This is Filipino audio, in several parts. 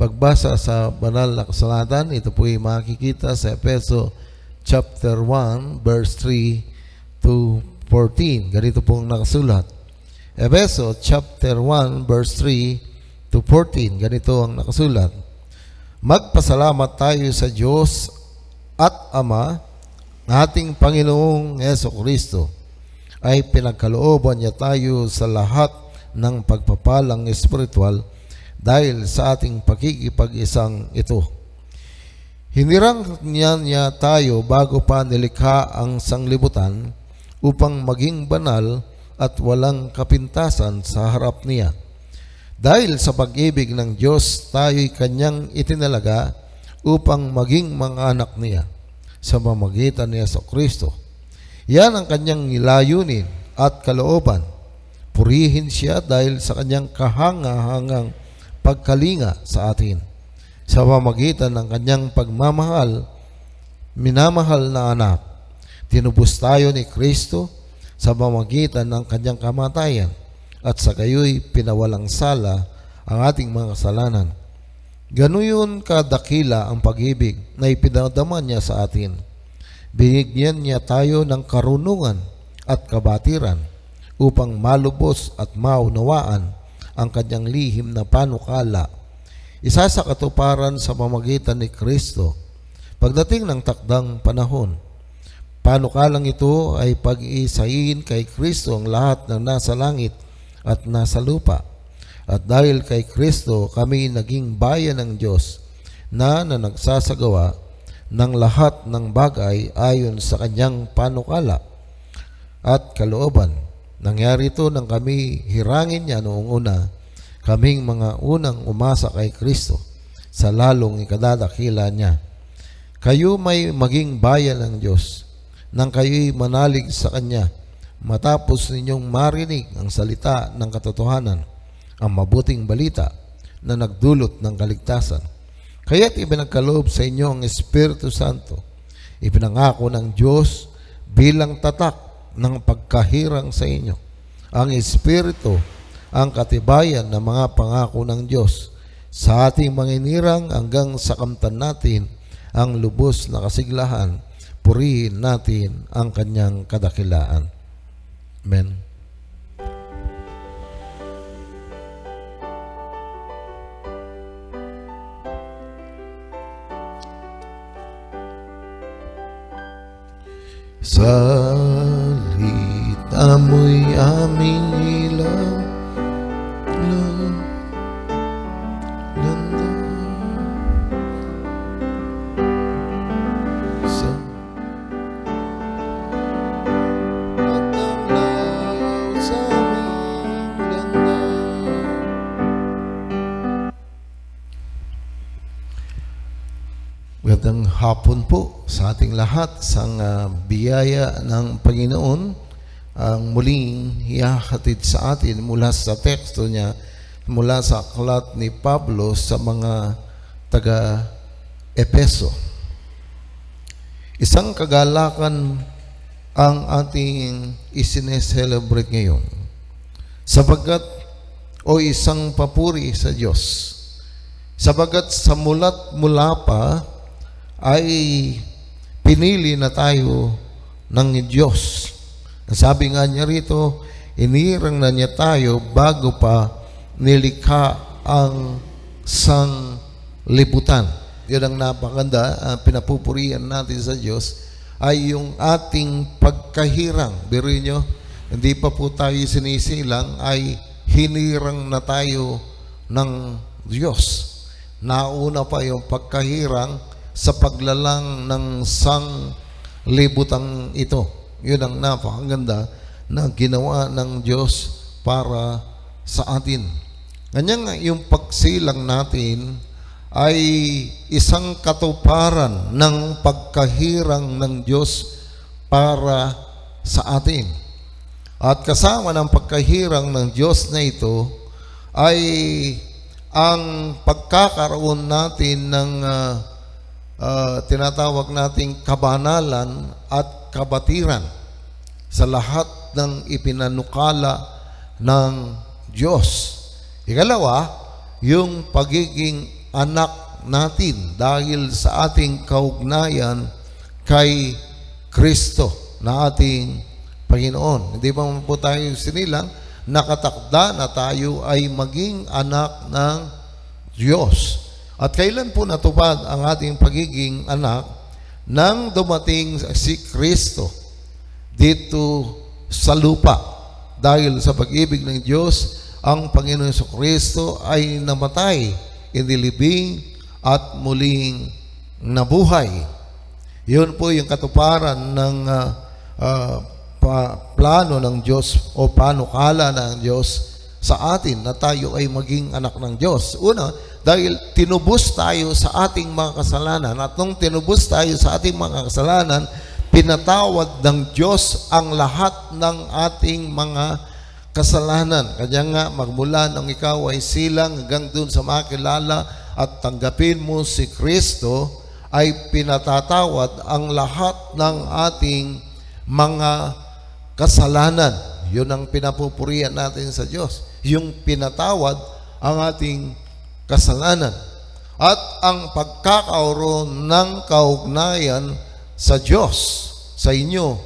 pagbasa sa banal na kasulatan, ito po ay makikita sa Efeso chapter 1, verse 3 to 14. Ganito pong nakasulat. Efeso chapter 1, verse 3 to 14. Ganito ang nakasulat. Magpasalamat tayo sa Diyos at Ama, ating Panginoong Jesucristo, ay pinagkalooban niya tayo sa lahat ng pagpapalang espiritual dahil sa ating pakikipag-isang ito. Hinirang niya tayo bago pa nilikha ang sanglibutan upang maging banal at walang kapintasan sa harap niya. Dahil sa pag-ibig ng Diyos, tayo'y kanyang itinalaga upang maging mga anak niya sa pamamagitan ni Jesucristo. Yan ang kanyang nilayunin at kalooban. Purihin siya dahil sa kanyang kahangahangang pagkalinga sa atin. Sa pamamagitan ng kanyang pagmamahal, minamahal na anak, tinubos tayo ni Kristo sa pamamagitan ng kanyang kamatayan at sa gayoy pinawalang sala ang ating mga kasalanan. Ganuyon kadakila ang pag-ibig na ipinadama niya sa atin. Binigyan niya tayo ng karunungan at kabatiran upang malubos at maunawaan ang kanyang lihim na panukala, isa sa katuparan sa pamamagitan ni Kristo pagdating ng takdang panahon. Panukalang ito ay pag-iisahin kay Kristo ang lahat ng nasa langit at nasa lupa. At dahil kay Kristo kami naging bayan ng Diyos na nagsasagawa ng lahat ng bagay ayon sa kanyang panukala at kalooban. Nangyari ito nang kami hirangin niya noong una, kaming mga unang umasa kay Kristo sa lalong ikadadakila niya. Kayo may maging bayan ng Diyos nang kayo'y manalig sa Kanya matapos ninyong marinig ang salita ng katotohanan, ang mabuting balita na nagdulot ng kaligtasan. Kaya't ipinagkaloob sa inyo ang Espiritu Santo, ipinangako ng Diyos bilang tatak ng pagkahirang sa inyo. Ang Espiritu, ang katibayan ng mga pangako ng Diyos sa ating manginirang hanggang sa kamtan natin ang lubos na kasiglahan, purihin natin ang kanyang kadakilaan. Amen. Salita mo'y aming ilaw, landa sa pagtanglaw sa aming landa. Magandang hapon po sa ating lahat. Sa biyaya ng Panginoon ang muling ihahatid sa atin mula sa teksto niya, mula sa aklat ni Pablo sa mga taga-Epeso. Isang kagalakan ang ating isineselebrate ngayon sapagkat o isang papuri sa Diyos sapagkat sa mula't mula pa ay pinili na tayo ng Diyos. Sabi nga niya rito, inirang na niya tayo bago pa nilikha ang sanglibutan. Yan ang napakaganda, pinapupurihan natin sa Diyos ay yung ating pagkahirang. Biruin nyo, hindi pa po tayo sinisilang, ay hinirang na tayo ng Diyos. Nauna pa yung pagkahirang sa paglalang ng sanglibutang ito. Yun ang napakaganda na ginawa ng Diyos para sa atin. Ganyan nga yung pagsilang natin ay isang katuparan ng pagkahirang ng Diyos para sa atin. At kasama ng pagkahirang ng Diyos na ito ay ang pagkakaroon natin ng tinatawag nating kabanalan at kabatiran sa lahat ng ipinanukala ng Diyos. Ikalawa, yung pagiging anak natin dahil sa ating kaugnayan kay Kristo na ating Panginoon. Hindi ba po tayo sinilang nakatakda na tayo ay maging anak ng Diyos? At kailan po natupad ang ating pagiging anak? Nang dumating si Kristo dito sa lupa. Dahil sa pag-ibig ng Diyos, ang Panginoon Kristo ay namatay, inilibing at muling nabuhay. Yun po yung katuparan ng plano ng Diyos o panukala ng Diyos sa atin na tayo ay maging anak ng Diyos. Una, dahil tinubos tayo sa ating mga kasalanan, at nung tinubos tayo sa ating mga kasalanan, pinatawad ng Diyos ang lahat ng ating mga kasalanan. Kanya nga, magmula nang ikaw ay silang hanggang dun sa makilala at tanggapin mo si Kristo, ay pinatatawad ang lahat ng ating mga kasalanan. Yun ang pinapupurihan natin sa Diyos, yung pinatawad ang ating kasalanan. At ang pagkakaroon ng kaugnayan sa Diyos, sa inyo,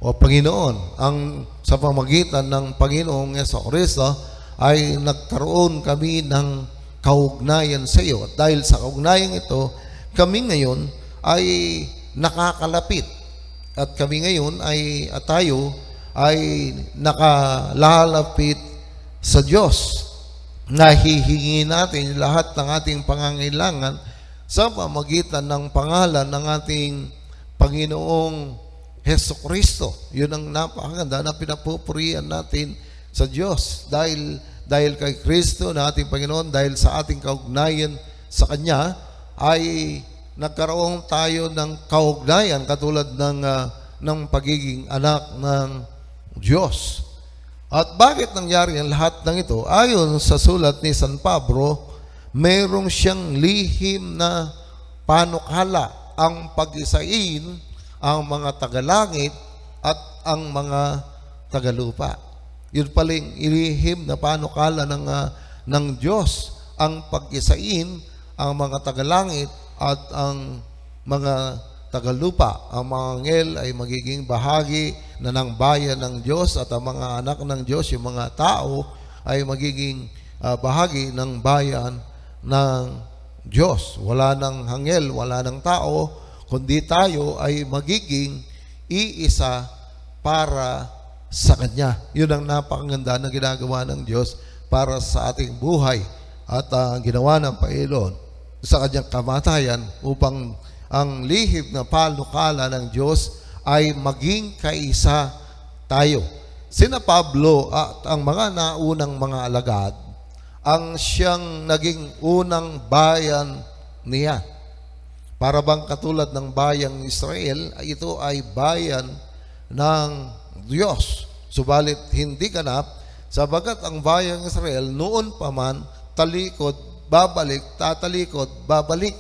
o Panginoon, ang sa pamagitan ng Panginoong Jesucristo ay nagkaroon kami ng kaugnayan sa iyo. At dahil sa kaugnayan ito, kami ngayon ay nakakalapit. At kami ngayon ay, at tayo ay nakalalapit sa Diyos. Nahihingi natin lahat ng ating pangangailangan sa pamagitan ng pangalan ng ating Panginoong Jesucristo. Yun ang napakaganda na pinapupurihan natin sa Diyos. Dahil kay Kristo na ating Panginoon, dahil sa ating kaugnayan sa Kanya, ay nagkaroon tayo ng kaugnayan katulad ng pagiging anak ng Diyos. At bakit nangyari ang lahat ng ito? Ayon sa sulat ni San Pablo, mayroong siyang lihim na panukala ang pag-isain ang mga tagalangit at ang mga tagalupa. Yun paling ilihim na panukala ng Diyos, ang pag-isain ang mga tagalangit at ang mga tagalupa. Ang mga anghel ay magiging bahagi na ng bayan ng Diyos, at ang mga anak ng Diyos, yung mga tao, ay magiging bahagi ng bayan ng Diyos. Wala ng anghel, wala ng tao, kundi tayo ay magiging iisa para sa Kanya. Yun ang napakaganda na ginagawa ng Diyos para sa ating buhay, at ginawa ng Panginoon sa Kanyang kamatayan upang ang lihim na panukala ng Diyos ay maging kaisa tayo. Sina Pablo at ang mga naunang mga alagad, ang siyang naging unang bayan niya. Para bang katulad ng bayang Israel, ito ay bayan ng Diyos. Subalit hindi ganap, sabagat ang bayang Israel noon pa man, talikod, babalik, tatalikod, babalik.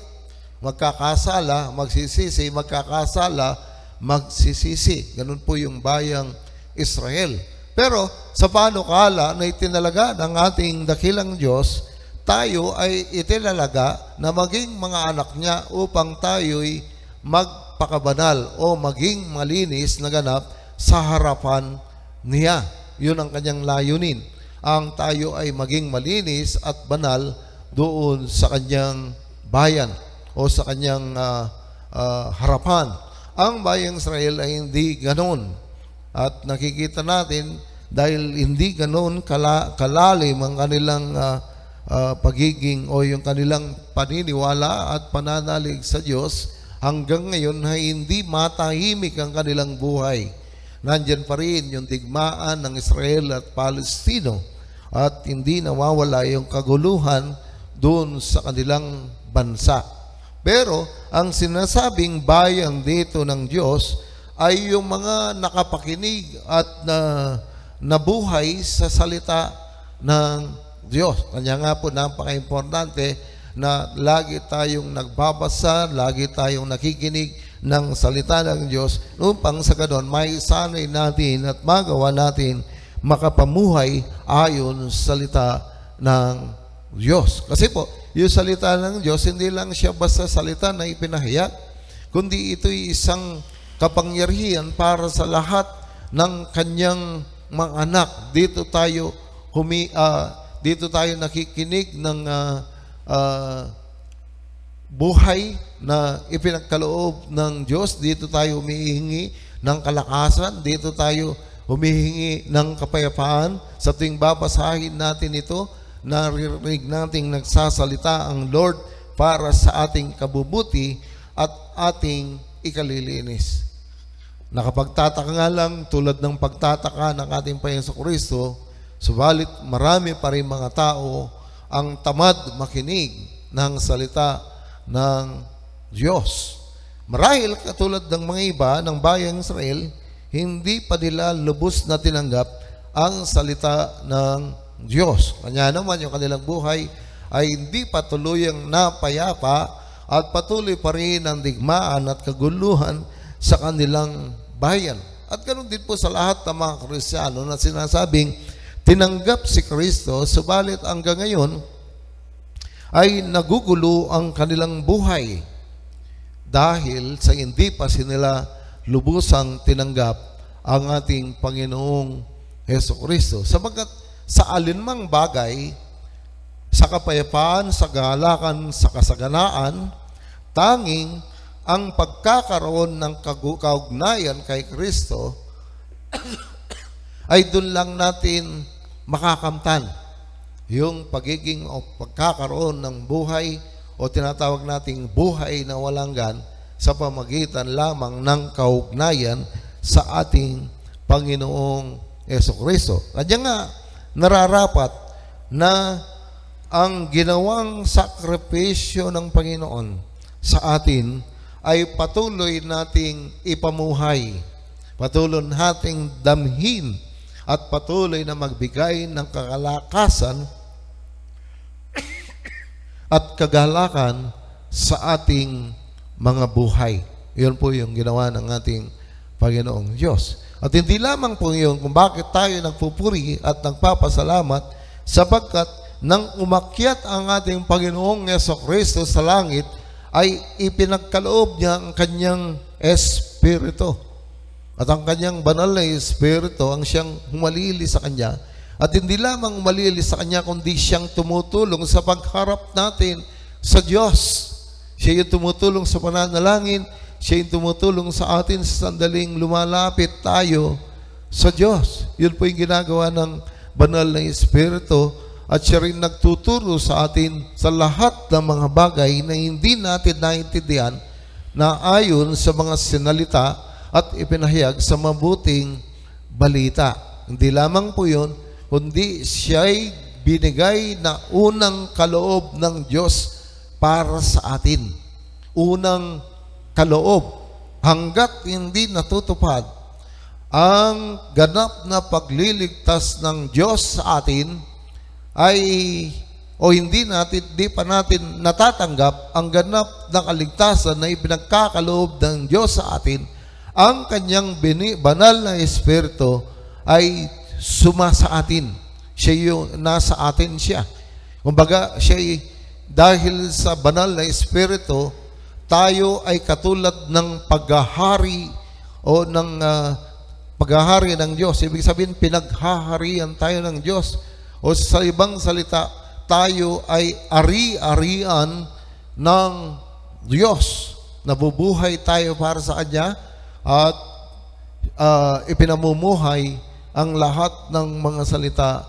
Magkakasala, magsisisi, magkakasala, magsisisi. Ganun po yung bayang Israel. Pero sa panukala na itinalaga ng ating dakilang Diyos, tayo ay itinalaga na maging mga anak niya upang tayo'y magpakabanal o maging malinis na ganap sa harapan niya. Yun ang kanyang layunin. Ang tayo ay maging malinis at banal doon sa kanyang bayan o sa kanyang harapan. Ang bayang Israel ay hindi ganon. At nakikita natin dahil hindi ganon kalalim ang kanilang pagiging o yung kanilang paniniwala at pananalig sa Diyos, hanggang ngayon ay hindi matahimik ang kanilang buhay. Nandyan pa rin yung digmaan ng Israel at Palestino, at hindi nawawala yung kaguluhan doon sa kanilang bansa. Pero ang sinasabing bayan dito ng Diyos ay yung mga nakapakinig at nabuhay sa salita ng Diyos. Kanya nga po napaka-importante na lagi tayong nagbabasa, lagi tayong nakikinig ng salita ng Diyos upang sa ganon maisanay natin at magawa natin makapamuhay ayon sa salita ng Diyos. Kasi po, yung salita ng Diyos, hindi lang siya basta salita na ipinahayag, kundi ito'y isang kapangyarihan para sa lahat ng kanyang mga anak. Dito tayo nakikinig ng buhay na ipinagkaloob ng Diyos. Dito tayo humihingi ng kalakasan. Dito tayo humihingi ng kapayapaan. Sa tuwing babasahin natin ito, naririnig nating nagsasalita ang Lord para sa ating kabubuti at ating ikalilinis. Nakapagtataka nga lang tulad ng pagtataka ng ating Panginoong Kristo, subalit marami pa rin mga tao ang tamad makinig ng salita ng Diyos. Marahil katulad ng mga iba ng bayang Israel, hindi pa nila lubos na tinanggap ang salita ng Diyos. Kanya naman yung kanilang buhay ay hindi pa tuluyang napayapa at patuloy pa rin ang digmaan at kaguluhan sa kanilang bayan. At ganoon din po sa lahat ng mga Kristiyano na sinasabing tinanggap si Kristo, subalit hanggang ngayon ay nagugulo ang kanilang buhay dahil sa hindi pa sila lubusang tinanggap ang ating Panginoong Hesukristo. Sapagkat sa alinmang bagay, sa kapayapaan, sa galakan, sa kasaganaan, tanging ang pagkakaroon ng kaugnayan kay Kristo ay doon lang natin makakamtan yung pagiging o pagkakaroon ng buhay o tinatawag nating buhay na walang sa pamagitan lamang ng kaugnayan sa ating Panginoong Hesukristo. Kanya nga, nararapat na ang ginawang sakripisyo ng Panginoon sa atin ay patuloy nating ipamuhay, patuloy nating damhin at patuloy na magbigay ng kakalakasan at kagalakan sa ating mga buhay. Yun po yung ginawa ng ating Panginoong Diyos. At hindi lamang po yun kung bakit tayo nagpupuri at nagpapasalamat, sapagkat nang umakyat ang ating Panginoong Jesucristo sa langit, ay ipinagkaloob niya ang kanyang Espiritu. At ang kanyang banal na Espiritu ang siyang humalili sa kanya. At hindi lamang humalili sa kanya, kundi siyang tumutulong sa pagharap natin sa Diyos. Siya yung tumutulong sa pananalangin, siya yung tumutulong sa atin sa sandaling lumalapit tayo sa Diyos. Yun po yung ginagawa ng banal na Espiritu, at siya rin nagtuturo sa atin sa lahat ng mga bagay na hindi natin naintindihan na ayon sa mga sinalita at ipinahayag sa mabuting balita. Hindi lamang po yun, kundi siya'y binigay na unang kaloob ng Diyos para sa atin. Unang kaloob, hanggat hindi natutupad ang ganap na pagliligtas ng Diyos sa atin, ay di pa natin natatanggap ang ganap na kaligtasan na ipinagkakaloob ng Diyos sa atin, ang kanyang banal na Espiritu ay sumasa atin. Siya yung nasa atin siya. Kumbaga, dahil sa banal na Espiritu, tayo ay katulad ng paghahari o ng paghahari ng Diyos. Ibig sabihin, pinaghaharian tayo ng Diyos. O sa ibang salita, tayo ay ari-arian ng Diyos. Nabubuhay tayo para sa Kanya at ipinamumuhay ang lahat ng mga salita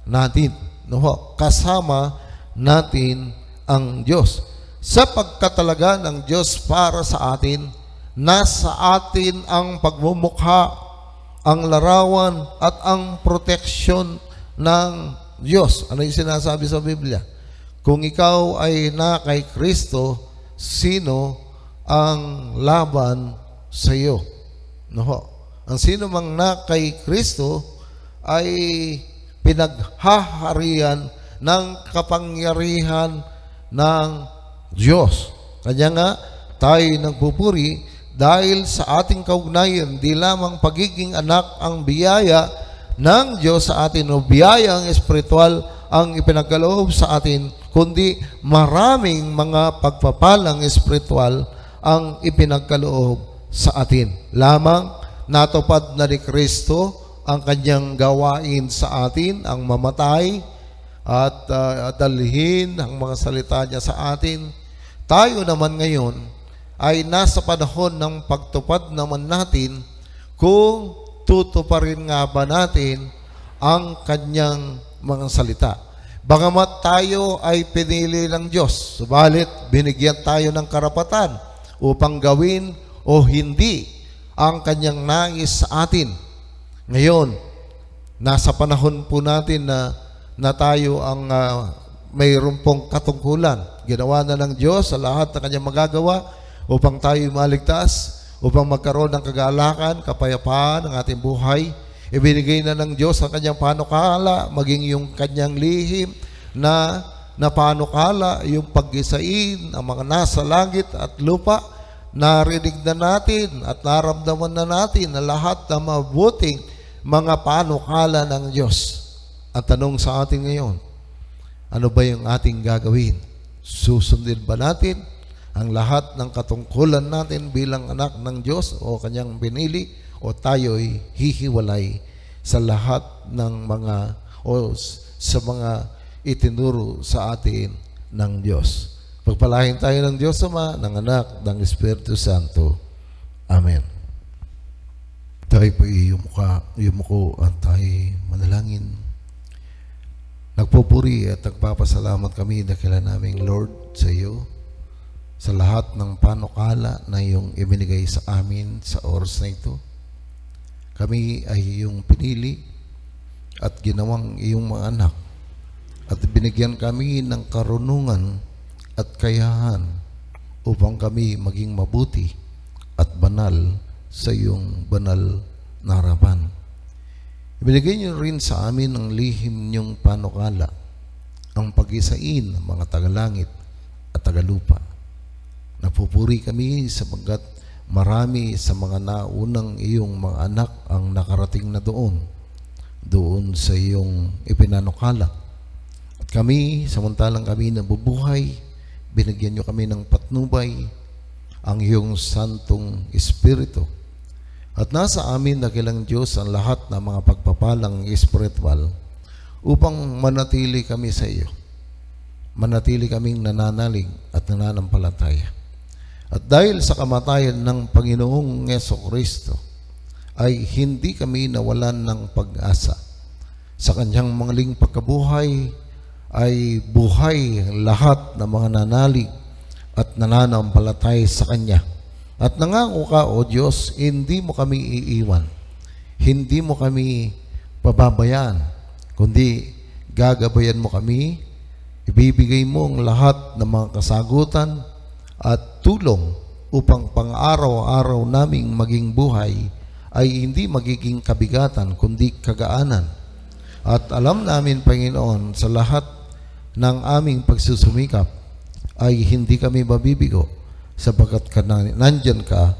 natin. No? Kasama natin ang Diyos. Sa pagkatalaga ng Diyos para sa atin, nasa atin ang pagmumukha, ang larawan at ang proteksyon ng Diyos. Ano yung sinasabi sa Biblia? Kung ikaw ay na kay Kristo, sino ang laban sa iyo? No? Ang sino mang na kay Kristo ay pinaghaharian ng kapangyarihan ng Diyos. Kanya nga, tayo nagpupuri dahil sa ating kaugnayan, di lamang pagiging anak ang biyaya ng Diyos sa atin o biyaya ang espiritual ang ipinagkaloob sa atin, kundi maraming mga pagpapalang espiritual ang ipinagkaloob sa atin. Lamang natupad na ni Kristo ang kanyang gawain sa atin, ang mamatay at dalhin ang mga salita niya sa atin. Tayo naman ngayon ay nasa panahon ng pagtupad naman natin kung tutuparin nga ba natin ang kanyang mga salita. Bagamat tayo ay pinili ng Diyos, subalit binigyan tayo ng karapatan upang gawin o hindi ang kanyang nais sa atin. Ngayon, nasa panahon po natin na tayo ang mayroon pong katungkulan. Ginawa na ng Diyos sa lahat na kanyang magagawa upang tayo maligtas, upang magkaroon ng kagalakan, kapayapaan ng ating buhay. Ibinigay na ng Diyos ang kanyang panukala, maging yung kanyang lihim na panukala, yung pag-isain, ang mga nasa langit at lupa. Narinig na natin at naramdaman na natin na lahat ng mabuting mga panukala ng Diyos. Ang tanong sa atin ngayon, ano ba yung ating gagawin? Susundin ba natin ang lahat ng katungkulan natin bilang anak ng Diyos o kanyang pinili, o tayo'y hihiwalay sa lahat ng mga o sa mga itinuro sa atin ng Diyos? Pagpalain tayo ng Diyos Ama, ng Anak, ng Espiritu Santo. Amen. Tayo po yumuko at tayo manalangin. Nagpupuri at nagpapasalamat kami dakila naming Lord sa iyo sa lahat ng panukala na iyong ibinigay sa amin sa oras na ito. Kami ay iyong pinili at ginawang iyong mga anak at binigyan kami ng karunungan at kayahan upang kami maging mabuti at banal sa iyong banal na harapan. Ibinigay niyo rin sa amin ang lihim niyong panukala, ang pag-isain ng mga tagalangit at tagalupa. Napupuri kami sapagkat marami sa mga naunang iyong mga anak ang nakarating na doon sa iyong ipinanukala. At kami, samantalang kami nabubuhay, binigyan niyo kami ng patnubay, ang iyong Santong Espiritu. At nasa amin dakilang Diyos ang lahat ng mga pagpapalang espiritual upang manatili kami sa iyo. Manatili kaming nananalig at nananampalataya. At dahil sa kamatayan ng Panginoong Jesucristo, ay hindi kami nawalan ng pag-asa. Sa kanyang mangling pagkabuhay, ay buhay lahat ng mga nanalig at nananampalataya sa Kanya. At nangako ka, O Diyos, hindi mo kami iiwan. Hindi mo kami pababayaan, kundi gagabayan mo kami, ibibigay mo ang lahat ng mga kasagutan at tulong upang pang-araw-araw naming maging buhay ay hindi magiging kabigatan kundi kagaanan. At alam namin, Panginoon, sa lahat ng aming pagsusumikap ay hindi kami mabibigo sapagkat nandyan ka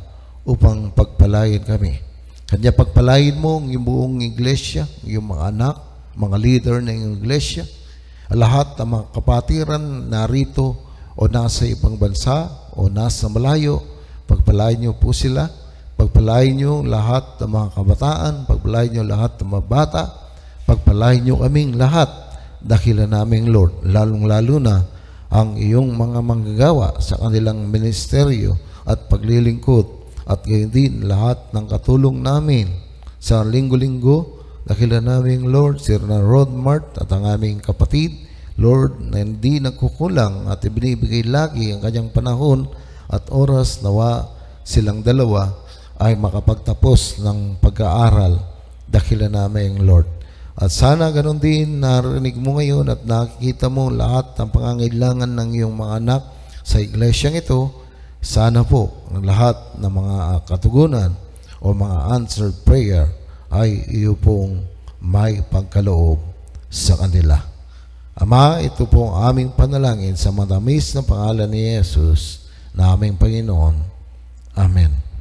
upang pagpalain kami. Kanya pagpalain mo ang buong iglesia, yung mga anak, mga leader ng iglesia, lahat ng mga kapatiran narito o nasa ibang bansa o nasa malayo, pagpalain niyo po sila, pagpalain niyo lahat ng mga kabataan, pagpalain niyo lahat ng mga bata, pagpalain niyo kaming lahat, dakila naming Lord, lalong-lalo na ang iyong mga manggagawa sa kanilang ministeryo at paglilingkod, at gayon din lahat ng katulong namin sa linggo-linggo, dakila naming Lord, Sir na Rod Mart at ang aming kapatid, Lord, na hindi nagkukulang at ibinibigay lagi ang kanyang panahon at oras, nawa silang dalawa ay makapagtapos ng pag-aaral dakila namin, Lord. At sana ganun din narinig mo ngayon at nakikita mo lahat ng pangangailangan ng iyong mga anak sa iglesyang ito. Sana po ang lahat ng mga katugunan o mga answered prayer ay iyo pong may pagkaloob sa kanila. Ama, ito po ang aming panalangin sa matamis na pangalan ni Jesus na aming Panginoon. Amen.